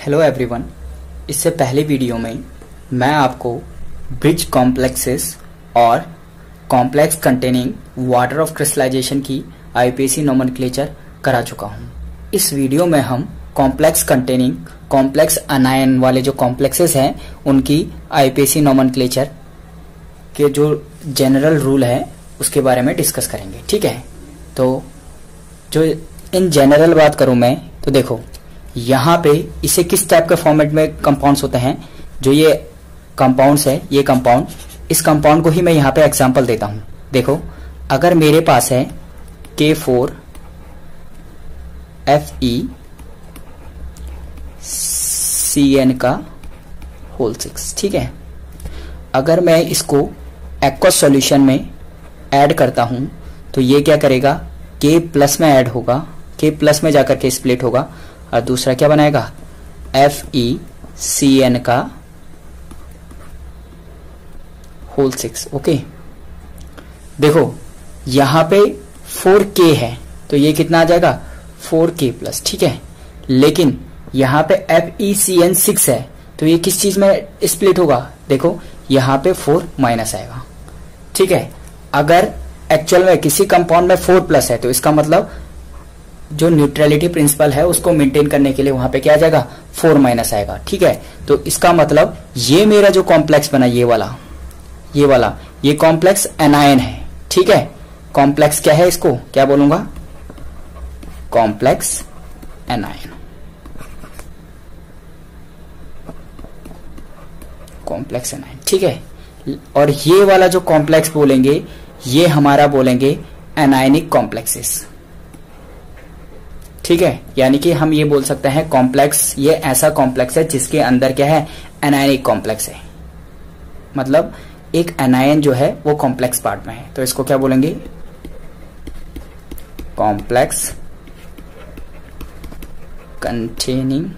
Hello everyone. इससे पहले video में मैं आपको ब्रिज कॉम्प्लेक्सेस और complex containing water of crystallization की आईपीएसी नोमेनक्लेचर करा चुका हूं। इस वीडियो में हम कॉम्प्लेक्स कंटेनिंग कॉम्प्लेक्स अनायन वाले जो कॉम्प्लेक्सेस हैं उनकी आईपीएसी नोमेनक्लेचर के जो जनरल रूल है उसके बारे में डिस्कस करेंगे। ठीक है, तो जो इन जनरल बात करूं मैं तो देखो यहाँ पे इसे किस टाइप के फॉर्मेट में कंपाउंड्स होते हैं। जो ये कंपाउंड्स है, ये कंपाउंड, इस कंपाउंड को ही मैं यहाँ पे एग्जांपल देता हूं। देखो, अगर मेरे पास है K4FeCN का होल 6, ठीक है। अगर मैं इसको एक्वस सॉल्यूशन में ऐड करता हूं तो ये क्या करेगा, K प्लस में ऐड होगा, K प्लस में जाकर के स्प्लिट होगा और दूसरा क्या बनाएगा, FeCN का होल 6। ओके, देखो यहां पे 4K है तो ये कितना आ जाएगा 4K प्लस, ठीक है। लेकिन यहां पे FeCN 6 है तो ये किस चीज में स्प्लिट होगा, देखो यहां पे 4 माइनस आएगा, ठीक है। अगर एक्चुअल में किसी कंपाउंड में 4 प्लस है तो इसका मतलब जो न्यूट्रलिटी प्रिंसिपल है उसको मेंटेन करने के लिए वहां पे क्या आ जाएगा, 4 माइनस आएगा, ठीक है। तो इसका मतलब ये मेरा जो कॉम्प्लेक्स बना, ये वाला ये कॉम्प्लेक्स एनायन है, ठीक है। कॉम्प्लेक्स क्या है, इसको क्या बोलूंगा, कॉम्प्लेक्स एनायन, कॉम्प्लेक्स एनायन, ठीक है। और ये वाला जो कॉम्प्लेक्स बोलेंगे ये हमारा बोलेंगे एनायनिक कॉम्प्लेक्सेस, ठीक है। यानी कि हम ये बोल सकते हैं कॉम्प्लेक्स, ये ऐसा कॉम्प्लेक्स है जिसके अंदर क्या है, एनायनिक कॉम्प्लेक्स है। मतलब एक एनायन जो है वो कॉम्प्लेक्स पार्ट में है तो इसको क्या बोलेंगे, कॉम्प्लेक्स कंटेनिंग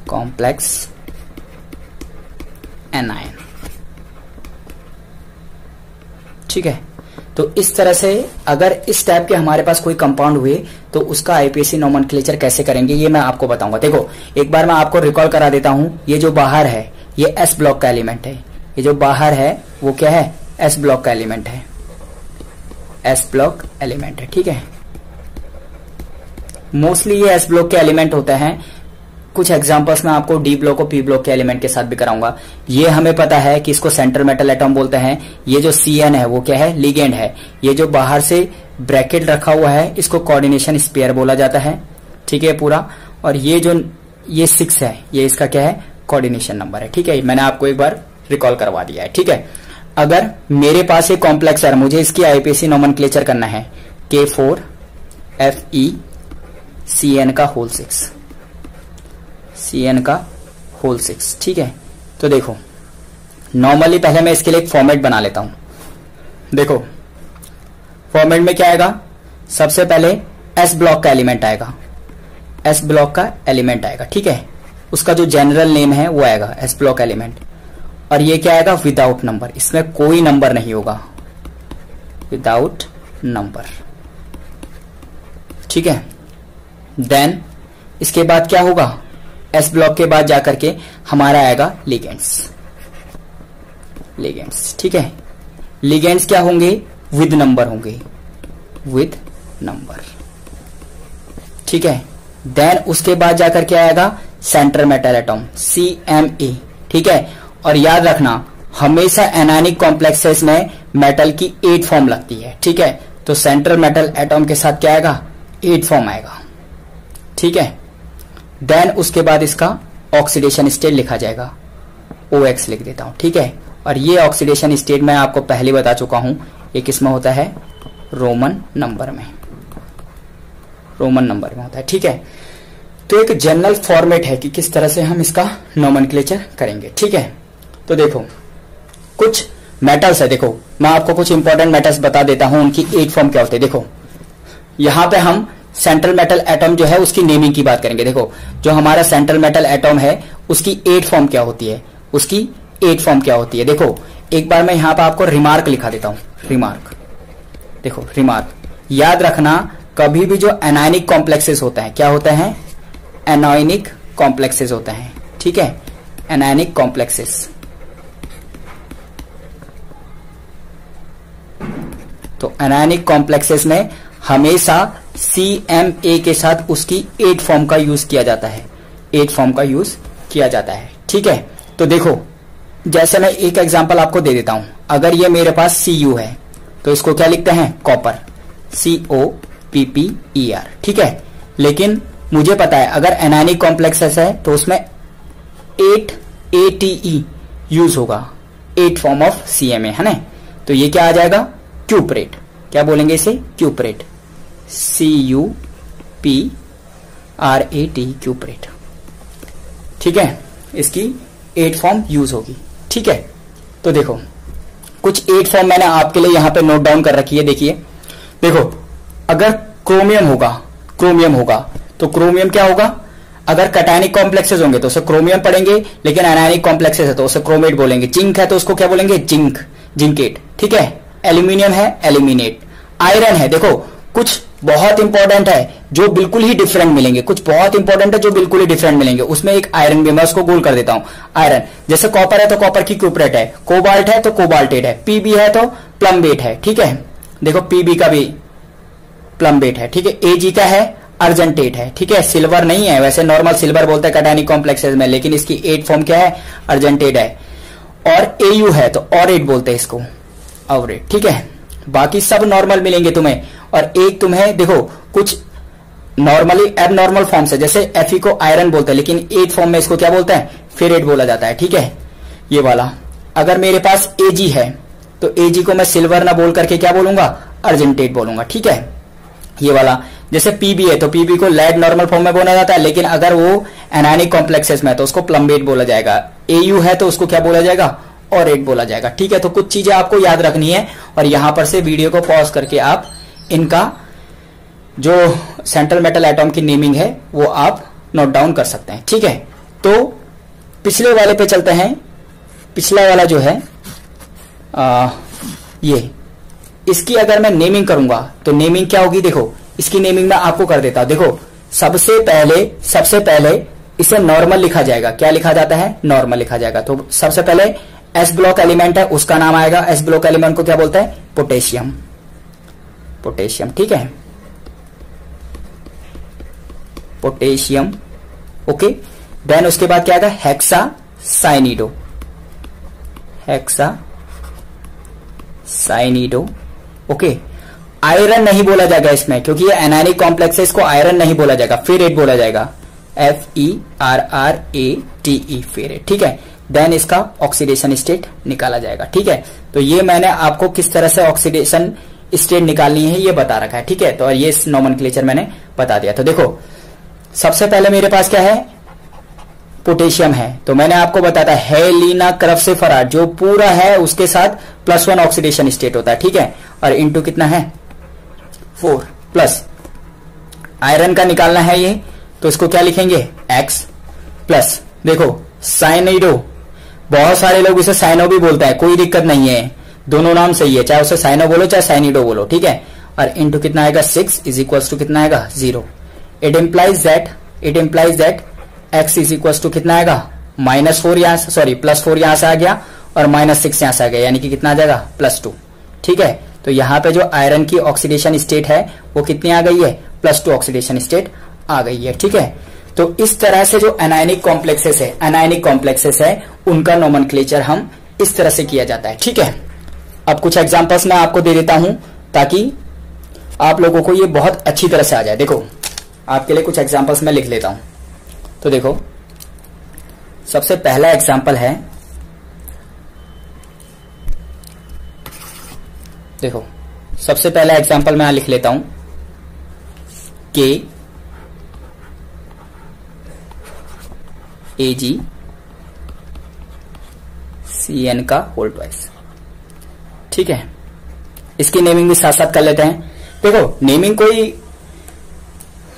कॉम्प्लेक्स एनायन, ठीक है। तो इस तरह से अगर इस टाइप के हमारे पास कोई कंपाउंड हुए तो उसका आईपीएसी नोमेनक्लेचर कैसे करेंगे ये मैं आपको बताऊंगा। देखो एक बार मैं आपको रिकॉल करा देता हूं, ये जो बाहर है ये एस ब्लॉक का एलिमेंट है, ये जो बाहर है वो क्या है, एस ब्लॉक का एलिमेंट है, एस ब्लॉक एलिमेंट है, ठीक है। मोस्टली ये एस ब्लॉक के एलिमेंट होते हैं। कुछ एग्जांपल्स में आपको डी ब्लॉक और पी ब्लॉक के एलिमेंट के साथ भी कराऊंगा। ये हमें पता है कि इसको सेंट्रल मेटल एटॉम बोलते हैं। ये जो CN है वो क्या है, लिगेंड है। ये जो बाहर से ब्रैकेट रखा हुआ है इसको कोऑर्डिनेशन स्पेयर बोला जाता है, ठीक है पूरा। और ये जो ये 6 है ये इसका क्या है, कोऑर्डिनेशन नंबर है, ठीक है। मैंने आपको एक बार रिकॉल करवा दिया है, ठीक है। अगर मेरे पास एक कॉम्प्लेक्स है, मुझे इसकी आईपीएसी नोमेनक्लेचर करना है, K4FeCN का होल 6, CN का होल 6, ठीक है। तो देखो नॉर्मली पहले मैं इसके लिए एक फॉर्मेट बना लेता हूं। देखो फॉर्मेट में क्या आएगा, सबसे पहले एस ब्लॉक का एलिमेंट आएगा, एस ब्लॉक का एलिमेंट आएगा, ठीक है। उसका जो जनरल नेम है वो आएगा एस ब्लॉक एलिमेंट। और ये क्या आएगा, विदाउट नंबर, इसमें कोई नंबर नहीं होगा, विदाउट नंबर, ठीक है। देन इसके बाद क्या होगा, एस ब्लॉक के बाद जाकर के हमारा आएगा लिगेंड्स, लिगेंड्स, ठीक है। लिगेंड्स क्या होंगे, विद नंबर होंगे, विद नंबर, ठीक है। देन उसके बाद जाकर के आएगा सेंट्रल मेटल एटॉम, CMe, ठीक है। और याद रखना हमेशा एनायनिक कॉम्प्लेक्सेस में मेटल की 8 फॉर्म लगती है, ठीक है। तो सेंट्रल मेटल एटॉम के साथ क्या आएगा, 8 फॉर्म आएगा, ठीक है। देन उसके बाद इसका ऑक्सीडेशन स्टेट लिखा जाएगा, OX लिख देता हूं, ठीक है। और ये ऑक्सीडेशन स्टेट मैं आपको पहले बता चुका हूं, ये किसमें होता है, रोमन नंबर में, रोमन नंबर में होता है, ठीक है। तो एक जनरल फॉर्मेट है कि किस तरह से हम इसका नोमेनक्लेचर करेंगे, ठीक है। तो देखो कुछ मेटल्स है, देखो मैं आपको कुछ इंपॉर्टेंट मेटल्स बता देता हूं, उनकी 8 फॉर्म क्या होते हैं। देखो यहां पे हम सेंट्रल मेटल एटॉम जो है उसकी नेमिंग की बात करेंगे। देखो जो हमारा सेंट्रल मेटल एटॉम है उसकी 8 फॉर्म क्या होती है, उसकी 8 फॉर्म क्या होती है। देखो एक बार मैं यहां पर आपको रिमार्क लिखा देता हूं, रिमार्क, देखो रिमार्क, याद रखना कभी भी जो एनायनिक कॉम्प्लेक्सेस होते हैं, क्या होते हैं? एनायनिक कॉम्प्लेक्सेस होते हैं, ठीक है, एनायनिक कॉम्प्लेक्सेस। तो एनायनिक कॉम्प्लेक्सेस में हमेशा CMA के साथ उसकी 8 फॉर्म का यूज किया जाता है, 8 फॉर्म का यूज किया जाता है, ठीक है। तो देखो, जैसे मैं एक एग्जांपल आपको दे देता हूं, अगर ये मेरे पास Cu है तो इसको क्या लिखते हैं? कॉपर, COPPER, ठीक है। लेकिन मुझे पता है अगर एनायनिक कॉम्प्लेक्सेस है तो उसमें 8 ATE यूज होगा, 8 फॉर्म ऑफ CMA, है ना। तो ये क्या आ जाएगा? क्यूपरेट। क्या बोलेंगे इसे? क्यूपरेट, CUPRAT, क्यूपरेट, ठीक है। इसकी 8 फॉर्म यूज होगी, ठीक है। तो देखो, कुछ 8 फॉर्म मैंने आपके लिए यहां पे नोट डाउन कर रखी है। देखिए, देखो, अगर क्रोमियम होगा तो क्रोमियम क्या होगा? अगर कैटायनिक कॉम्प्लेक्सेस होंगे तो उसे क्रोमियम पढ़ेंगे, लेकिन एनायनिक कॉम्प्लेक्सेस है तो उसे क्रोमेट बोलेंगे। जिंक है तो उसको क्या बोलेंगे? जिंक, जिंकेट, ठीक है। एल्यूमिनियम है, एल्यूमिनेट। आयरन है, देखो, कुछ बहुत इंपॉर्टेंट है जो बिल्कुल ही डिफरेंट मिलेंगे, कुछ बहुत इंपॉर्टेंट है जो बिल्कुल ही डिफरेंट मिलेंगे। उसमें एक आयरन भी, मैं उसको गोल कर देता हूं। आयरन, जैसे कॉपर है तो कॉपर की क्यूपरेट है, कोबाल्ट है तो कोबाल्टेट है, पीबी है तो प्लम्बेट है, ठीक है। देखो, पीबी का भी प्लम्बेट है, ठीक है। एजी का है, अर्जेंटेट है, ठीक है। सिल्वर नहीं है, वैसे नॉर्मल सिल्वर बोलते हैं कैटायनिक कॉम्प्लेक्सेस में, लेकिन इसकी 8 फॉर्म क्या है? अर्जेंटेट है। और एयू है तो ऑरेट बोलते हैं इसको, ऑरेट, ठीक है। बाकी सब नॉर्मल मिलेंगे तुम्हें। और एक तुम्हें देखो, कुछ नॉर्मली एबनॉर्मल फॉर्म से, जैसे Fe को आयरन बोलते हैं, लेकिन 8 फॉर्म में इसको क्या बोलते हैं? फेरेट बोला जाता है, ठीक है। ये वाला, अगर मेरे पास Ag है तो Ag को मैं सिल्वर ना बोल करके क्या बोलूंगा? अर्जेंटेट बोलूंगा, ठीक है। ये वाला, जैसे Pb है तो Pb को लेड नॉर्मल फॉर्म में बोला जाता है, लेकिन अगर वो एनायनिक कॉम्प्लेक्सेस में है तो उसको प्लम्बेट बोला जाएगा। Au है तो उसको क्या बोला जाएगा? ऑरेट बोला जाएगा, ठीक है। तो कुछ चीजें आपको याद रखनी है, और यहां पर से वीडियो को पॉज करके आप इनका जो सेंट्रल मेटल एटॉम की नेमिंग है वो आप नोट डाउन कर सकते हैं, ठीक है। तो पिछले वाले पे चलते हैं। पिछला वाला जो है ये, इसकी अगर मैं नेमिंग करूंगा तो नेमिंग क्या होगी? देखो, इसकी नेमिंग मैं आपको कर देता हूं। देखो, सबसे पहले इसे नॉर्मल लिखा जाएगा। क्या लिखा जाता है? नॉर्मल लिखा जाएगा। तो सबसे पहले एस ब्लॉक एलिमेंट है, उसका नाम आएगा। एस ब्लॉक एलिमेंट को क्या बोलता है? पोटेशियम, पोटेशियम, ठीक है, पोटेशियम, ओके। देन उसके बाद क्या आएगा? Hexacyanido, hexacyanido, okay. Iron नहीं बोला जाएगा इसमें, क्योंकि ये एनायनिक कॉम्प्लेक्स है, इसको आयरन नहीं बोला जाएगा, फेरेट बोला जाएगा, FERRATE, फेरेट, ठीक है। देन इसका ऑक्सीडेशन स्टेट निकाला जाएगा, ठीक है। तो ये मैंने आपको किस तरह से ऑक्सीडेशन स्टेट निकालनी है ये बता रखा है, ठीक है। तो और ये नोमेनक्लेचर मैंने बता दिया। तो देखो, सबसे पहले मेरे पास क्या है? पोटेशियम है। तो मैंने आपको बताया हेलिना क्रफसेफेराट जो पूरा है उसके साथ +1 ऑक्सीडेशन स्टेट होता है, ठीक है। और इंटू कितना है? 4 प्लस आयरन का निकालना है ये, तो इसको क्या लिखेंगे? X प्लस, देखो, साइनिडो, बहुत सारे लोग इसे साइनो भी बोलते हैं, कोई दिक्कत नहीं है, दोनों नाम सही है, चाहे उसे साइनो बोलो चाहे साइनिडो बोलो, ठीक है। और इंटू कितना आएगा? 6 इज इक्वल टू कितना आएगा? 0। It implies that x is equal to कितना आएगा? -4 यहां से, सॉरी +4 यहां से आ गया और -6 यहां से आ गया, यानी कि कितना आ जाएगा? +2, ठीक है। तो यहां पे जो आयरन की ऑक्सीडेशन स्टेट है वो कितनी आ गई है? +2 ऑक्सीडेशन स्टेट आ गई है, ठीक है। तो इस तरह से जो एनायनिक कॉम्प्लेक्सेस है उनका नोमेनक्लेचर हम इस तरह से किया जाता है, ठीक है। अब कुछ एग्जांपल्स मैं आपको दे देता हूं ताकि आप लोगों को ये बहुत अच्छी तरह से आ जाए। देखो, आपके लिए कुछ एग्जांपल्स मैं लिख लेता हूं। तो देखो, सबसे पहला एग्जांपल है, देखो, सबसे पहला एग्जांपल मैं यहां लिख लेता हूं, KAgCN का होल ट्वाइस, ठीक है। इसकी नेमिंग भी साथ साथ कर लेते हैं। देखो, नेमिंग कोई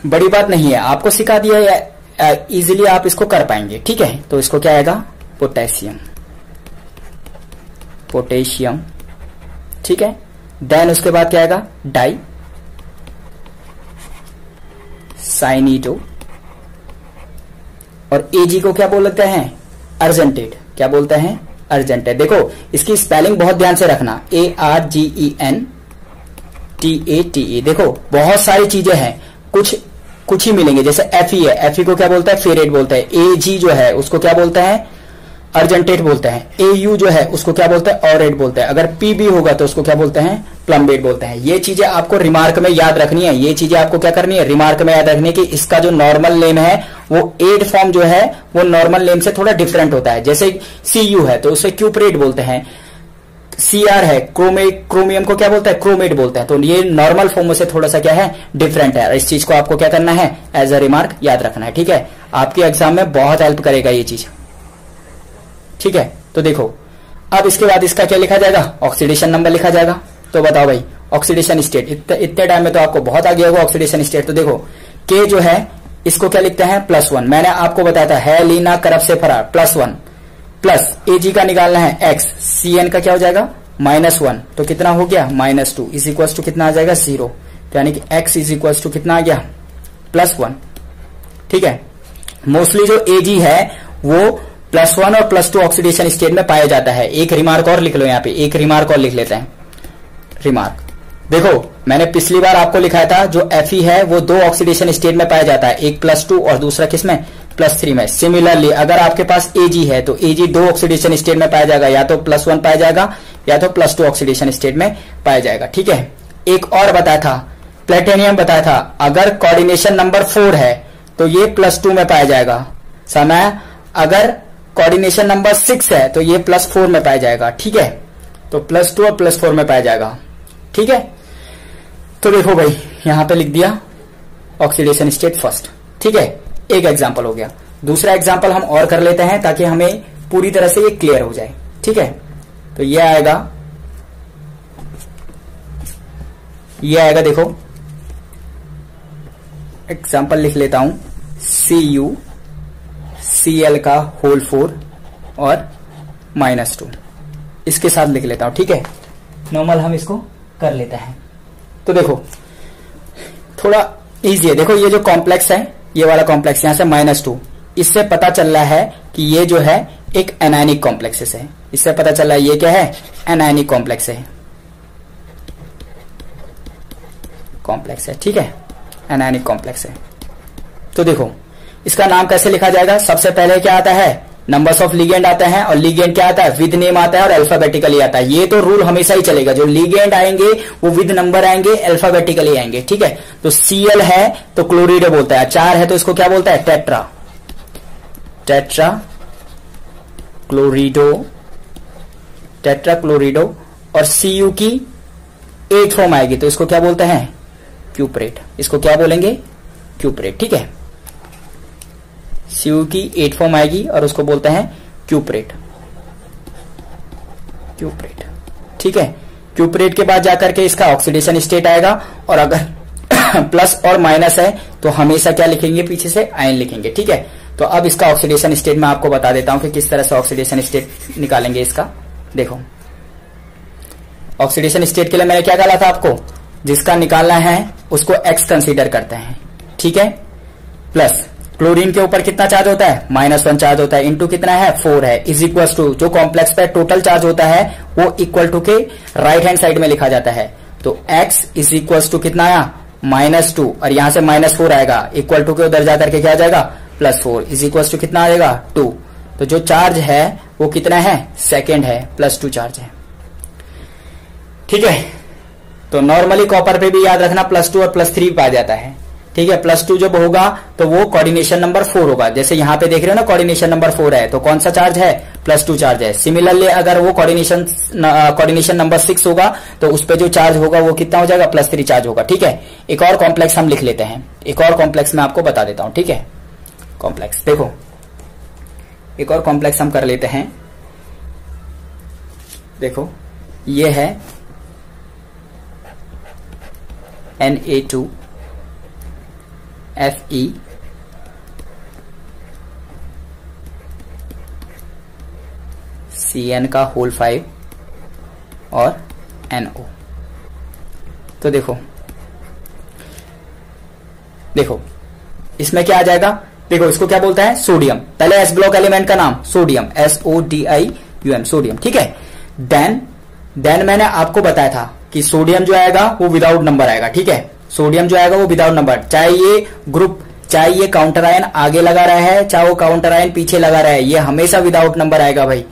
बड़ी बात नहीं है, आपको सिखा दिया है, इजीली आप इसको कर पाएंगे, ठीक है। तो इसको क्या आएगा? पोटेशियम, ठीक है। देन उसके बाद क्या आएगा? साइनिटो, और एजी को क्या बोलते हैं, अर्जेंटेट। क्या बोलते हैं, अर्जेंटेट। देखो इसकी स्पेलिंग बहुत ध्यान से रखना, ARGENTATE। देखो बहुत सारी चीजें हैं, कुछ ही मिलेंगे। जैसे एफई है, एफई को क्या बोलता है, फेरेट बोलते हैं। एजी जो है उसको क्या बोलते हैं, अर्जेंटेट बोलते हैं। एयू जो है उसको क्या बोलते हैं, ऑरेट बोलते हैं। अगर पीबी होगा तो उसको क्या बोलते हैं, प्लम्बेट बोलते हैं। ये चीजें आपको रिमार्क में याद रखनी है, ये चीजें आपको क्या करनी है, रिमार्क में याद रखनी है कि इसका जो नॉर्मल नेम है वो एड फॉर्म जो है वो नॉर्मल नेम से थोड़ा डिफरेंट होता है। जैसे सीयू है तो उसे क्यूपरेट बोलते हैं, सीआर है क्रोमियम को क्या बोलता है, क्रोमेट बोलते हैं। तो ये नॉर्मल फॉर्म से थोड़ा सा क्या है, डिफरेंट है। इस चीज को आपको क्या करना है, एज अ रिमार्क याद रखना है। ठीक है, आपके एग्जाम में बहुत हेल्प करेगा ये चीज। ठीक है, तो देखो अब इसके बाद इसका क्या लिखा जाएगा, ऑक्सीडेशन नंबर लिखा जाएगा। तो बताओ भाई ऑक्सीडेशन स्टेट, इतने टाइम में तो आपको बहुत आ गया होगा ऑक्सीडेशन स्टेट। तो देखो के जो है इसको क्या लिखते हैं, +1। मैंने आपको बताया था है लीना करब से फरार, +1 प्लस एजी का निकालना है x, CN का क्या हो जाएगा, -1। तो कितना हो गया, -2 इज इक्वल टू कितना आ जाएगा, 0। यानी कि x इज इक्वल टू कितना आ गया, +1। ठीक है, मोस्टली जो एजी है वो +1 और +2 ऑक्सीडेशन स्टेट में पाया जाता है। एक रिमार्क और लिख लो, यहाँ पे एक रिमार्क और लिख लेते हैं। रिमार्क देखो मैंने पिछली बार आपको लिखाया था जो Fe है वो 2 ऑक्सीडेशन स्टेट में पाया जाता है, एक +2 और दूसरा किसमें, +3 में। सिमिलरली अगर आपके पास Ag है तो Ag 2 ऑक्सीडेशन स्टेट में पाया जाएगा, या तो +1 पाया जाएगा या तो +2 ऑक्सीडेशन स्टेट में पाया जाएगा। ठीक है, एक और बताया था, प्लेटिनियम बताया था, अगर कोऑर्डिनेशन नंबर 4 है तो ये +2 में पाया जाएगा। समय अगर कोऑर्डिनेशन नंबर 6 है तो ये +4 में पाया जाएगा। ठीक है, तो +2 और +4 में पाया जाएगा। ठीक है, तो देखो भाई यहां पे लिख दिया ऑक्सीडेशन स्टेट फर्स्ट। ठीक है, एक एग्जांपल हो गया। दूसरा एग्जांपल हम और कर लेते हैं ताकि हमें पूरी तरह से ये क्लियर हो जाए। ठीक है, तो ये आएगा देखो एग्जांपल लिख लेता हूं, CuCl का होल 4 और -2 इसके साथ लिख लेता हूं। ठीक है, नॉर्मल हम इसको कर लेते हैं। तो देखो थोड़ा इजी है। देखो ये जो कॉम्प्लेक्स है, ये वाला कॉम्प्लेक्स यहां से -2, इससे पता चल रहा है कि ये जो है एक एनायनिक कॉम्प्लेक्स है। इससे पता चल रहा है ये क्या है, एनायनिक कॉम्प्लेक्स है। ठीक है, एनायनिक कॉम्प्लेक्स है। तो देखो इसका नाम कैसे लिखा जाएगा, सबसे पहले क्या आता है, नंबर्स ऑफ लिगेंड आते हैं, और लिगेंड क्या आता है, विद नेम आता है और अल्फाबेटिकली आता है। ये तो रूल हमेशा ही चलेगा, जो लिगेंड आएंगे वो विद नंबर आएंगे, अल्फाबेटिकली आएंगे। ठीक है, तो Cl है तो क्लोरिडो बोलता है, 4 है तो इसको क्या बोलता है, टेट्रा क्लोरिडो। और Cu की 8 फॉर्म आएगी तो इसको क्या बोलते हैं, क्यूपरेट। इसको क्या बोलेंगे, क्यूपरेट। ठीक है, Cu की 8 फॉर्म आएगी और उसको बोलते हैं क्यूपरेट। ठीक है, क्यूपरेट के बाद जाकर के इसका ऑक्सीडेशन स्टेट आएगा, और अगर प्लस और माइनस है तो हमेशा क्या लिखेंगे, पीछे से आयन लिखेंगे। ठीक है, तो अब इसका ऑक्सीडेशन स्टेट मैं आपको बता देता हूं कि किस तरह से ऑक्सीडेशन स्टेट निकालेंगे इसका। देखो ऑक्सीडेशन स्टेट के लिए मैंने क्या कहा था आपको, जिसका निकालना है उसको X कंसीडर करते हैं। ठीक है, प्लस क्लोरीन के ऊपर कितना चार्ज होता है, -1 चार्ज होता है, इंटू कितना है, 4 है, इज इक्वल टू जो कॉम्प्लेक्स पे टोटल चार्ज होता है वो इक्वल टू के राइट हैंड साइड में लिखा जाता है। तो x इज इक्वल टू कितना आया, -2, और यहां से -4 आएगा, इक्वल टू के उधर जाकर के क्या आ जाएगा, +4 इज इक्वल टू कितना आएगा, 2। तो जो चार्ज है वो कितना है, सेकेंड है, +2 चार्ज है। ठीक है, तो नॉर्मली कॉपर पे भी याद रखना +2 और +3 पाया जाता है। ठीक है, +2 जब होगा तो वो कोऑर्डिनेशन नंबर 4 होगा। जैसे यहां पे देख रहे हो ना, कोऑर्डिनेशन नंबर 4 है तो कौन सा चार्ज है, +2 चार्ज है। सिमिलरली अगर वो कोऑर्डिनेशन नंबर 6 होगा तो उस पे जो चार्ज होगा वो कितना हो जाएगा, +3 चार्ज होगा। ठीक है, एक और कॉम्प्लेक्स हम लिख लेते हैं, एक और कॉम्प्लेक्स मैं आपको बता देता हूं। ठीक है, कॉम्प्लेक्स देखो एक और कॉम्प्लेक्स हम कर लेते हैं। देखो ये है Na2 Fe Cn का होल 5 और NO। तो देखो इसमें क्या आ जाएगा, देखो इसको क्या बोलता है, सोडियम। पहले एस ब्लॉक एलिमेंट का नाम सोडियम, SODIUM, सोडियम, ठीक है। देन मैंने आपको बताया था कि सोडियम जो आएगा वो विदाउट नंबर आएगा, ठीक है। सोडियम जो आएगा वो विदाउट नंबर, चाहे ये ग्रुप, चाहे ये काउंटर आयन आगे लगा रहा है, चाहे वो काउंटर आयन पीछे लगा रहा है, ये हमेशा विदाउट नंबर आएगा भाई।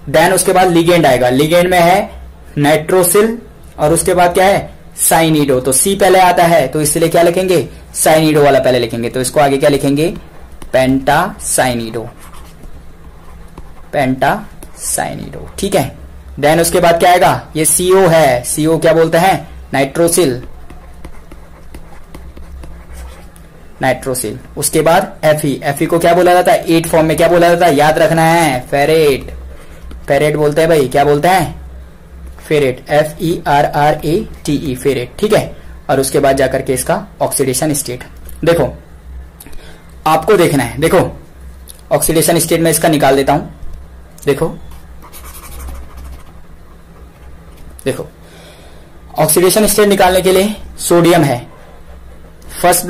देन उसके बाद लिगेंड आएगा, लिगेंड में है नाइट्रोसिल और उसके बाद क्या है, साइनिडो। तो सी पहले आता है तो इसलिए क्या लिखेंगे, साइनिडो वाला पहले लिखेंगे, तो इसको आगे क्या लिखेंगे, पेंटासाइनिडो, पेंटासाइनिडो, ठीक है। देन उसके बाद क्या आएगा, ये CO है, CO क्या बोलते हैं, नाइट्रोसिल, नाइट्रोसिल। उसके बाद Fe को क्या बोला जाता है, 8 फॉर्म में क्या बोला जाता है, याद रखना है, फेरेट, फेरेट बोलते हैं भाई, क्या बोलते हैं, फेरेट, FERRATE, फेरेट, ठीक है। और उसके बाद जाकर के इसका ऑक्सीडेशन स्टेट, देखो आपको देखना है, देखो ऑक्सीडेशन स्टेट में इसका निकाल देता हूं, देखो ऑक्सीडेशन स्टेट निकालने के लिए सोडियम है, फर्स्ट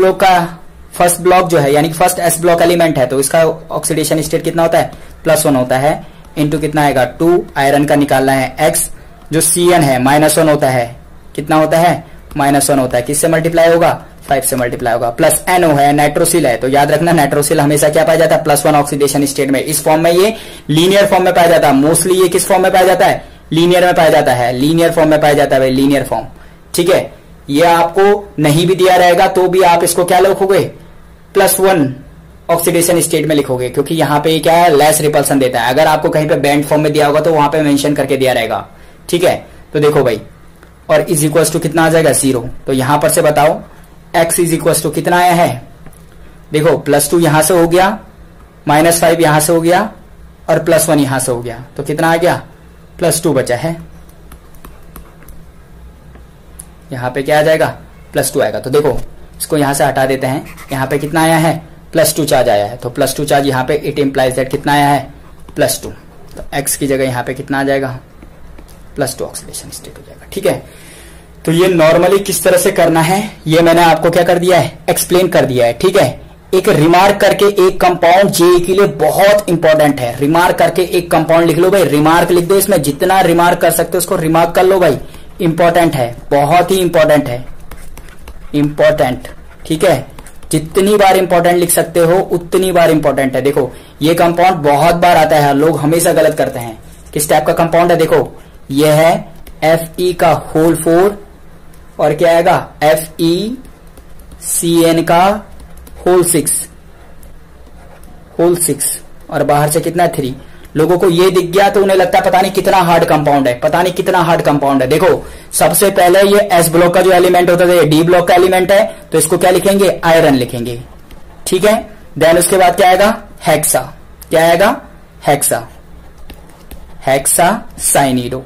ब्लॉक जो है यानी कि फर्स्ट S ब्लॉक एलिमेंट है, तो इसका ऑक्सीडेशन स्टेट कितना होता है, +1 होता है, इंटू कितना आएगा 2, आयरन का निकालना है X, जो CN है -1 होता है, कितना होता है, -1 होता है, किससे मल्टीप्लाई होगा, 5 से मल्टीप्लाई होगा, प्लस NO है, नाइट्रोसिल है, तो याद रखना नाइट्रोसिल हमेशा क्या पाया जाता है, +1 ऑक्सीडेशन स्टेट में। इस फॉर्म में ये लीनियर फॉर्म में पाया जाता है, मोस्टली ये किस फॉर्म में पाया जाता है, लीनियर में पाया जाता है, लीनियर फॉर्म में पाया जाता है भाई, लीनियर फॉर्म, ठीक है। ये आपको नहीं भी दिया रहेगा तो भी आप इसको क्या लिखोगे, +1 ऑक्सीडेशन स्टेट में लिखोगे, क्योंकि यहाँ पे क्या है, लेस रिपल्सन देता है। अगर आपको कहीं पे बैंड फॉर्म में दिया होगा तो वहां पे मेंशन करके दिया रहेगा, ठीक है। तो देखो भाई, और इज इक्वल टू कितना आ जाएगा, 0। तो यहां पर से बताओ x इज इक्वल टू कितना आया है, देखो +2 यहां से हो गया, -5 यहां से हो गया और +1 यहां से हो गया, तो कितना आ गया, +2 बचा है। यहां पे क्या आ जाएगा, +2 आएगा। तो देखो इसको यहां से हटा देते हैं, यहां पे कितना आया है, +2 चार्ज आया है, तो +2 चार्ज यहां पे इट इंप्लाइज दैट कितना आया है, +2। तो x की जगह यहां पे कितना आ जाएगा, +2 ऑक्सीडेशन स्टेट हो जाएगा, ठीक है। तो ये नॉर्मली किस तरह से करना है ये मैंने आपको क्या कर दिया है, एक्सप्लेन कर दिया है, ठीक है। एक रिमार्क करके एक कंपाउंड जे के लिए बहुत इंपॉर्टेंट है, रिमार्क करके एक कंपाउंड लिख लो भाई, रिमार्क लिख दो, इसमें जितना रिमार्क कर सकते हो उसको रिमार्क कर लो भाई, इंपॉर्टेंट है, बहुत ही इंपॉर्टेंट है, इंपॉर्टेंट, ठीक है। जितनी बार इंपॉर्टेंट लिख सकते हो उतनी बार इंपॉर्टेंट है। देखो ये कंपाउंड बहुत बार आता है, लोग हमेशा गलत करते हैं। किस टाइप का कंपाउंड है, देखो ये है Fe का होल 4 और क्या आएगा, FeCN का होल 6 और बाहर से कितना 3। लोगों को ये दिख गया तो उन्हें लगता है पता नहीं कितना हार्ड कंपाउंड है, पता नहीं कितना हार्ड कंपाउंड है। देखो सबसे पहले ये S ब्लॉक का जो एलिमेंट होता है, D ब्लॉक का एलिमेंट है, तो इसको क्या लिखेंगे, आयरन लिखेंगे, ठीक है। देन उसके बाद क्या आएगा, हेक्सा, क्या आएगा, हेक्सा, हेक्सासाइनिडो,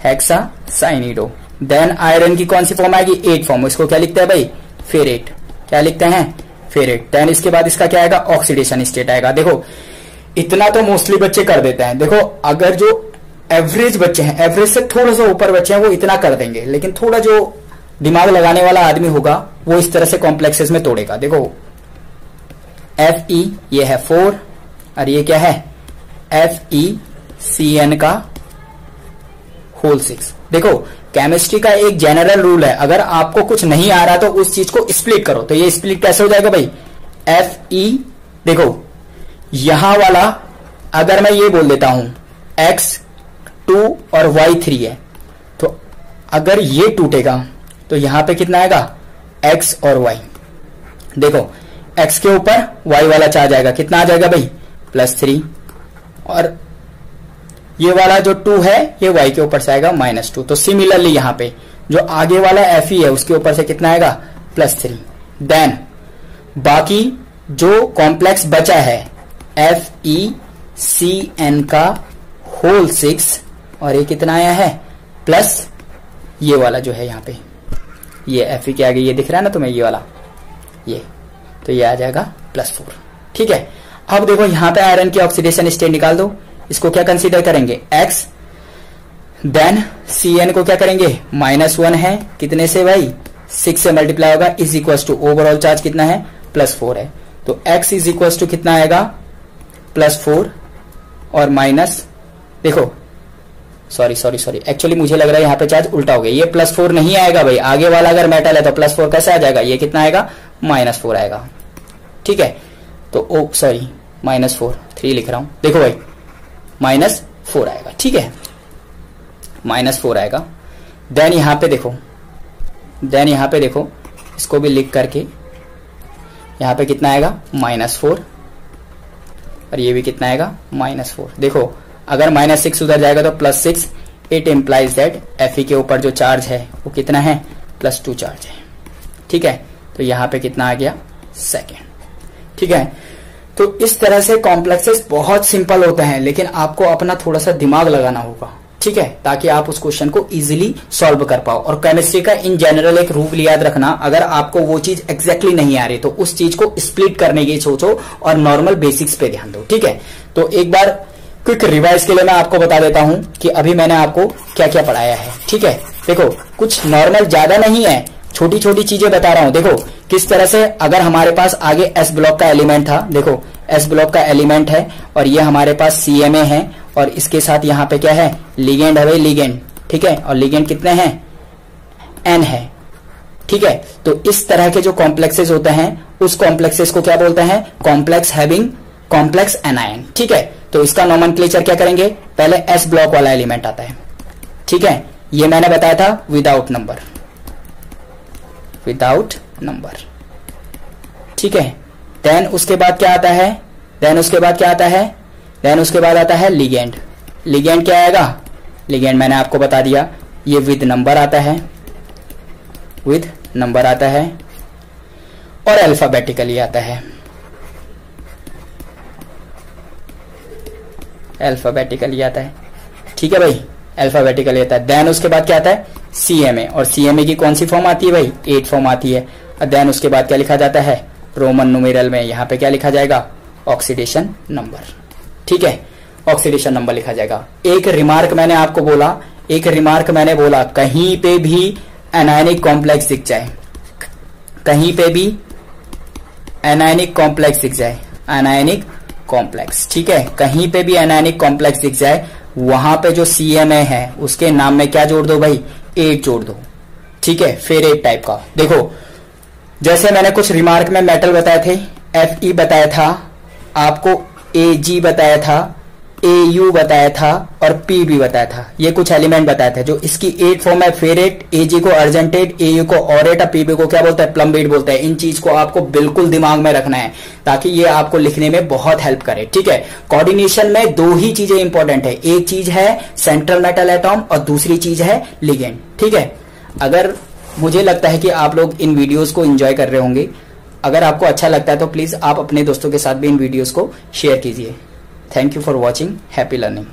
हेक्सासाइनिडो। देन आयरन की कौन सी फॉर्म आएगी, 8 फॉर्म, इसको क्या लिखते हैं भाई, फेरेट, क्या लिखते हैं, फेरेट। देन इसके बाद इसका क्या आएगा, ऑक्सीडेशन स्टेट आएगा। देखो इतना तो मोस्टली बच्चे कर देते हैं, देखो अगर जो एवरेज बच्चे हैं, एवरेज से थोड़ा सा ऊपर बच्चे हैं वो इतना कर देंगे, लेकिन थोड़ा जो दिमाग लगाने वाला आदमी होगा वो इस तरह से कॉम्प्लेक्सेस में तोड़ेगा। देखो Fe ये है 4 और ये क्या है, FeCN का होल 6। देखो केमिस्ट्री का एक जनरल रूल है, अगर आपको कुछ नहीं आ रहा तो उस चीज को स्प्लिट करो। तो ये स्प्लिट कैसे हो जाएगा भाई, Fe, देखो यहां वाला अगर मैं ये बोल देता हूं X2 और Y3 है, तो अगर ये टूटेगा तो यहां पे कितना आएगा, X और Y। देखो X के ऊपर Y वाला चार्ज आएगा, कितना आ जाएगा भाई, +3, और ये वाला जो 2 है ये Y के ऊपर से आएगा -2। तो सिमिलरली यहां पे जो आगे वाला Fe है उसके ऊपर से कितना आएगा, +3। देन बाकी जो कॉम्प्लेक्स बचा है FeCN का होल 6 और ये कितना आया है, प्लस ये वाला जो है यहाँ पे ये Fe के आगे ये दिख रहा है ना तुम्हें, ये वाला ये, तो ये आ जाएगा +4, ठीक है। अब देखो यहाँ पे आयरन की ऑक्सीडेशन स्टेट निकाल दो, इसको क्या कंसीडर करेंगे, X। देन Cn को क्या करेंगे, -1 है, कितने से भाई, 6 से मल्टीप्लाई होगा is equal to overall charge कितना है +4 है, तो x इज इक्वल टू कितना आएगा +4 और माइनस, देखो सॉरी एक्चुअली मुझे लग रहा है यहाँ पे चार्ज उल्टा हो गया, ये +4 नहीं आएगा भाई, आगे वाला अगर मेटल है तो +4 कैसे आ जाएगा, ये कितना आएगा -4 आएगा। ठीक है, तो -4 3 लिख रहा हूं, देखो भाई -4 आएगा। ठीक है, -4 आएगा। देन यहां पे देखो इसको भी लिख करके यहां पे कितना आएगा -4 और ये भी कितना आएगा -4। देखो अगर -6 उधर जाएगा तो +6, इट इम्प्लाइज दैट Fe के ऊपर जो चार्ज है वो कितना है +2 चार्ज है। ठीक है, तो यहां पे कितना आ गया सेकेंड। ठीक है, तो इस तरह से कॉम्प्लेक्सेस बहुत सिंपल होते हैं, लेकिन आपको अपना थोड़ा सा दिमाग लगाना होगा। ठीक है, ताकि आप उस क्वेश्चन को इजीली सॉल्व कर पाओ। और केमिस्ट्री का इन जनरल एक रूल याद रखना, अगर आपको वो चीज एग्जैक्टली नहीं आ रही तो उस चीज को स्प्लिट करने की सोचो और नॉर्मल बेसिक्स पे ध्यान दो। ठीक है, तो एक बार क्विक रिवाइज के लिए मैं आपको बता देता हूं कि अभी मैंने आपको क्या क्या पढ़ाया है। ठीक है, देखो कुछ नॉर्मल ज्यादा नहीं है, छोटी छोटी चीजें बता रहा हूं। देखो किस तरह से, अगर हमारे पास आगे एस ब्लॉक का एलिमेंट था, देखो एस ब्लॉक का एलिमेंट है और ये हमारे पास CMA है और इसके साथ यहाँ पे क्या है लिगेंड है भाई, लिगेंड। ठीक है, और लिगेंड कितने हैं N है। ठीक है, तो इस तरह के जो कॉम्प्लेक्सेस होते हैं उस कॉम्प्लेक्सेस को क्या बोलते हैं, कॉम्प्लेक्स हैविंग कॉम्प्लेक्स एनायन। ठीक है, तो इसका नोमेनक्लेचर क्या करेंगे, पहले एस ब्लॉक वाला एलिमेंट आता है। ठीक है, ये मैंने बताया था विदाउट नंबर। ठीक है, देन उसके बाद क्या आता है, देन उसके बाद आता है लिगेंड। लिगेंड क्या आएगा, लिगेंड मैंने आपको बता दिया, ये विद नंबर आता है, और अल्फाबेटिकली आता है। ठीक है भाई, अल्फाबेटिकली आता है। देन उसके बाद क्या आता है CMA, और CMA की कौन सी फॉर्म आती है भाई 8 फॉर्म आती है। और देन उसके बाद क्या लिखा जाता है रोमन न्यूमेरल में, यहाँ पे क्या लिखा जाएगा ऑक्सीडेशन नंबर। ठीक है, ऑक्सीडेशन नंबर लिखा जाएगा। एक रिमार्क मैंने आपको बोला, कहीं पे भी एनायनिक कॉम्प्लेक्स दिख जाए, एनायनिक कॉम्प्लेक्स। ठीक है, कहीं पे भी एनायनिक कॉम्प्लेक्स दिख जाए, वहां पे जो CMA है उसके नाम में क्या जोड़ दो भाई 8 जोड़ दो। ठीक है, फिर एक टाइप का देखो, जैसे मैंने कुछ रिमार्क में मेटल बताए थे, Fe बताया था आपको, Ag बताया था, Au बताया था और Pb बताया था। ये कुछ एलिमेंट बताए थे जो इसकी 8 फॉर्म है, फेरेट, Ag को अर्जेंटेट, Au को ऑरेट और Pb को क्या बोलता है प्लम्बेट बोलता है। इन चीज को आपको बिल्कुल दिमाग में रखना है ताकि ये आपको लिखने में बहुत हेल्प करे। ठीक है, कोऑर्डिनेशन में 2 ही चीजें इंपॉर्टेंट है, एक चीज है सेंट्रल मेटल एटॉम और दूसरी चीज है लिगेंड। ठीक है, अगर मुझे लगता है कि आप लोग इन वीडियोस को एंजॉय कर रहे होंगे, अगर आपको अच्छा लगता है तो प्लीज आप अपने दोस्तों के साथ भी इन वीडियोस को शेयर कीजिए। Thank you for watching, happy learning.